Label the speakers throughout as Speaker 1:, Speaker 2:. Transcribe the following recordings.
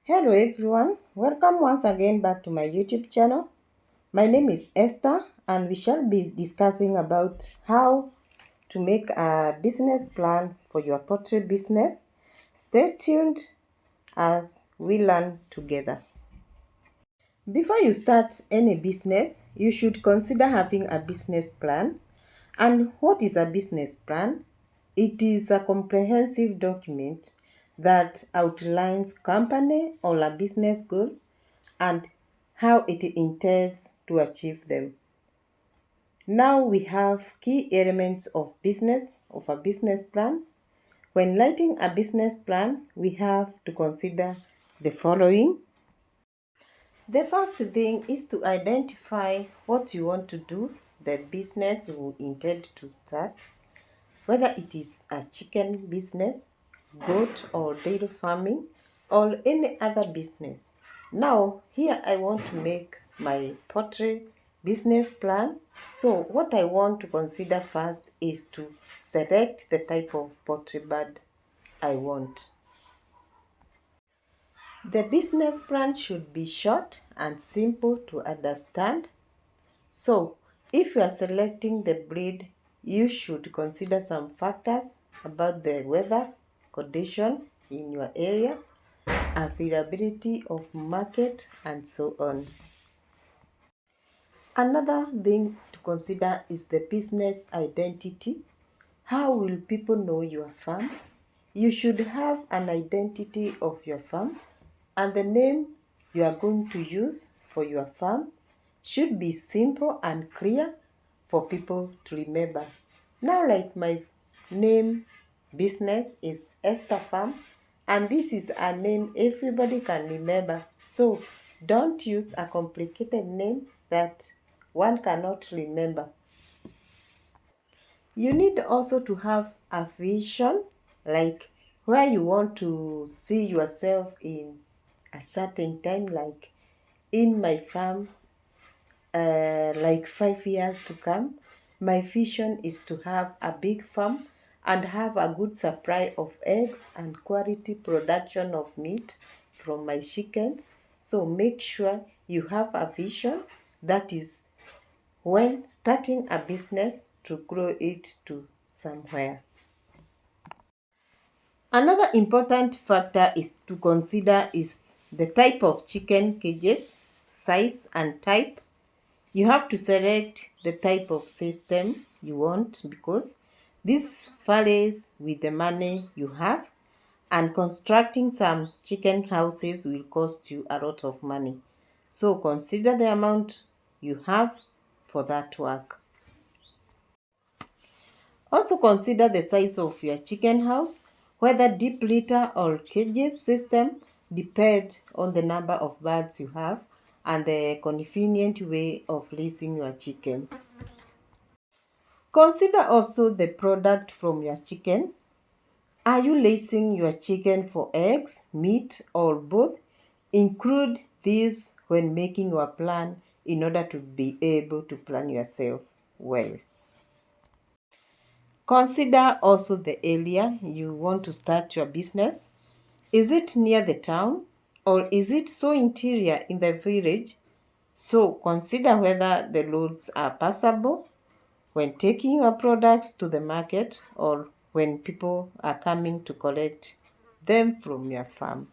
Speaker 1: Hello everyone, welcome once again back to my YouTube channel. My name is Esther and we shall be discussing about how to make a business plan for your poultry business. Stay tuned as we learn together. Before you start any business, you should consider having a business plan. And what is a business plan? It is a comprehensive document that outlines company or a business goal and how it intends to achieve them. Now we have key elements of a business plan. When writing a business plan, we have to consider the following. The first thing is to identify what you want to do, the business you intend to start, whether it is a chicken business, goat or dairy farming, or any other business. Now, here I want to make my poultry business plan. So, what I want to consider first is to select the type of poultry bird I want. The business plan should be short and simple to understand. So, if you are selecting the breed, you should consider some factors about the weather condition in your area, availability of market, and so on. Another thing to consider is the business identity. How will people know your farm? You should have an identity of your farm, and the name you are going to use for your farm should be simple and clear for people to remember. Now, like my name business is Esther Farm, and this is a name everybody can remember. So don't use a complicated name that one cannot remember. You need also to have a vision, like where you want to see yourself in a certain time, like in my farm, like 5 years to come. My vision is to have a big farm and have a good supply of eggs and quality production of meat from my chickens. So make sure you have a vision, that is when starting a business, to grow it to somewhere. Another important factor is to consider is the type of chicken cages, size and type. You have to select the type of system you want because this varies with the money you have, and constructing some chicken houses will cost you a lot of money. So consider the amount you have for that work. Also consider the size of your chicken house, whether deep litter or cages system depend on the number of birds you have and the convenient way of raising your chickens. Consider also the product from your chicken. Are you raising your chicken for eggs, meat, or both? Include these when making your plan in order to be able to plan yourself well. Consider also the area you want to start your business. Is it near the town or is it so interior in the village? So consider whether the roads are passable when taking your products to the market or when people are coming to collect them from your farm.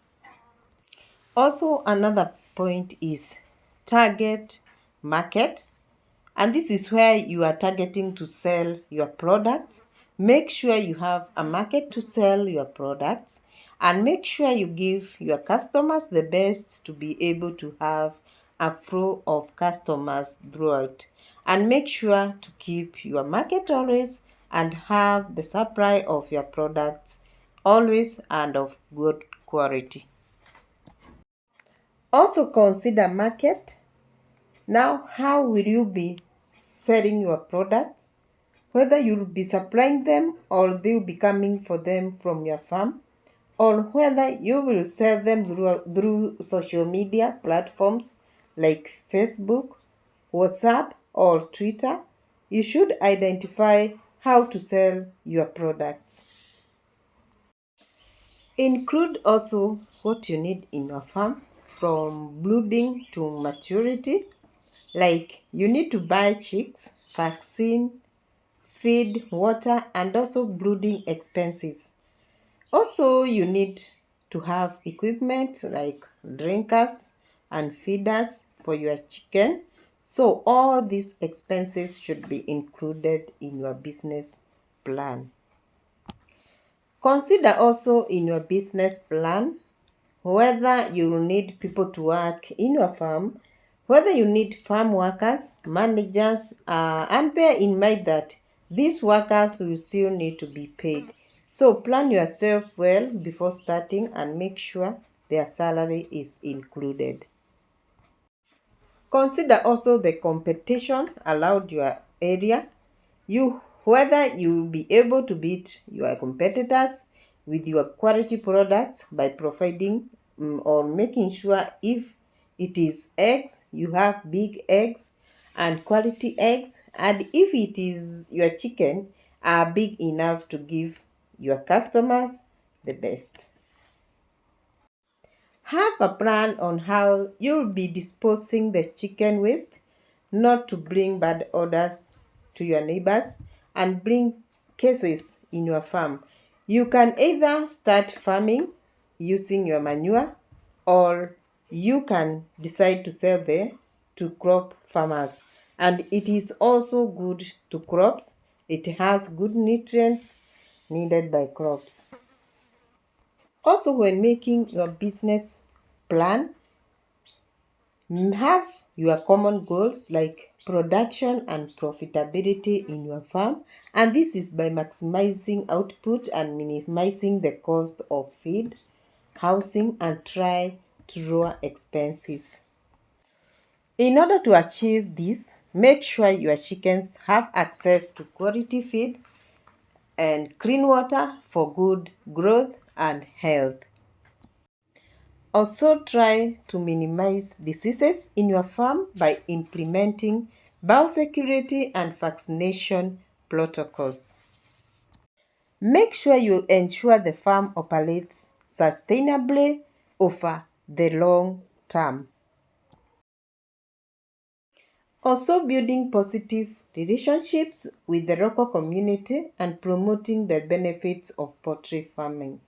Speaker 1: Also, another point is target market, and this is where you are targeting to sell your products. Make sure you have a market to sell your products and make sure you give your customers the best to be able to have a flow of customers throughout. And make sure to keep your market always and have the supply of your products always and of good quality. Also consider market. Now, how will you be selling your products? Whether you'll be supplying them or they'll be coming for them from your farm, or whether you will sell them through social media platforms like Facebook, WhatsApp, or Twitter. You should identify how to sell your products. Include also what you need in your farm from brooding to maturity. Like you need to buy chicks, vaccine, feed, water, and also brooding expenses. Also, you need to have equipment like drinkers and feeders for your chicken. So all these expenses should be included in your business plan. Consider also in your business plan whether you will need people to work in your farm, whether you need farm workers, managers, and bear in mind that these workers will still need to be paid. So plan yourself well before starting and make sure their salary is included. Consider also the competition allowed your area. Whether you will be able to beat your competitors with your quality products by providing or making sure if it is eggs, you have big eggs and quality eggs, and if it is your chicken are big enough to give your customers the best. Have a plan on how you'll be disposing the chicken waste, not to bring bad odors to your neighbors and bring cases in your farm. You can either start farming using your manure, or you can decide to sell there to crop farmers. And it is also good to crops. It has good nutrients needed by crops. Also, when making your business plan, have your common goals like production and profitability in your farm, and this is by maximizing output and minimizing the cost of feed, housing, and try to lower expenses. In order to achieve this, make sure your chickens have access to quality feed and clean water for good growth and health. Also, try to minimize diseases in your farm by implementing biosecurity and vaccination protocols. Make sure you ensure the farm operates sustainably over the long term. Also, building positive relationships with the local community and promoting the benefits of poultry farming.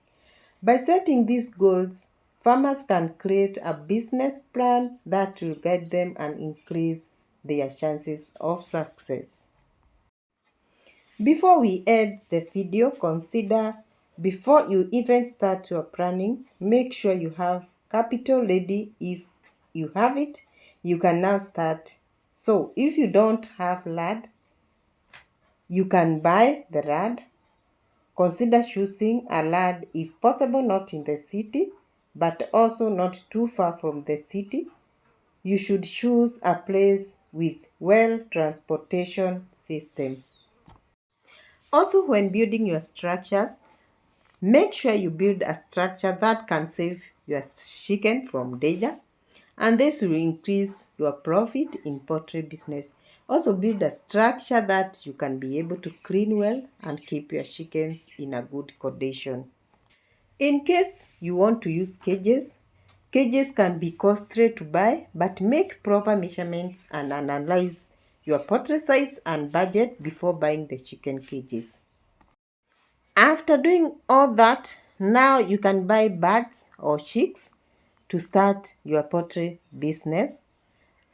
Speaker 1: By setting these goals, farmers can create a business plan that will guide them and increase their chances of success. Before we end the video, consider before you even start your planning, make sure you have capital ready. If you have it, you can now start. So if you don't have land, you can buy the land. Consider choosing a land if possible not in the city, but also not too far from the city. You should choose a place with well transportation system. Also, when building your structures, make sure you build a structure that can save your chicken from danger, and this will increase your profit in poultry business. Also, build a structure that you can be able to clean well and keep your chickens in a good condition. In case you want to use cages, cages can be costly to buy, but make proper measurements and analyze your poultry size and budget before buying the chicken cages. After doing all that, now you can buy birds or chicks to start your poultry business.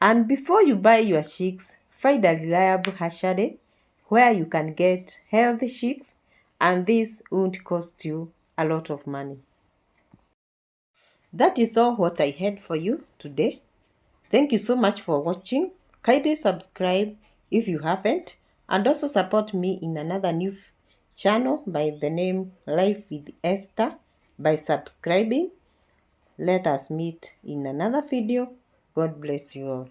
Speaker 1: And before you buy your chicks, find a reliable hatchery where you can get healthy chicks, and this won't cost you a lot of money. That is all what I had for you today. Thank you so much for watching. Kindly subscribe if you haven't, and also support me in another new channel by the name Life with Esther by subscribing. Let us meet in another video. God bless you all.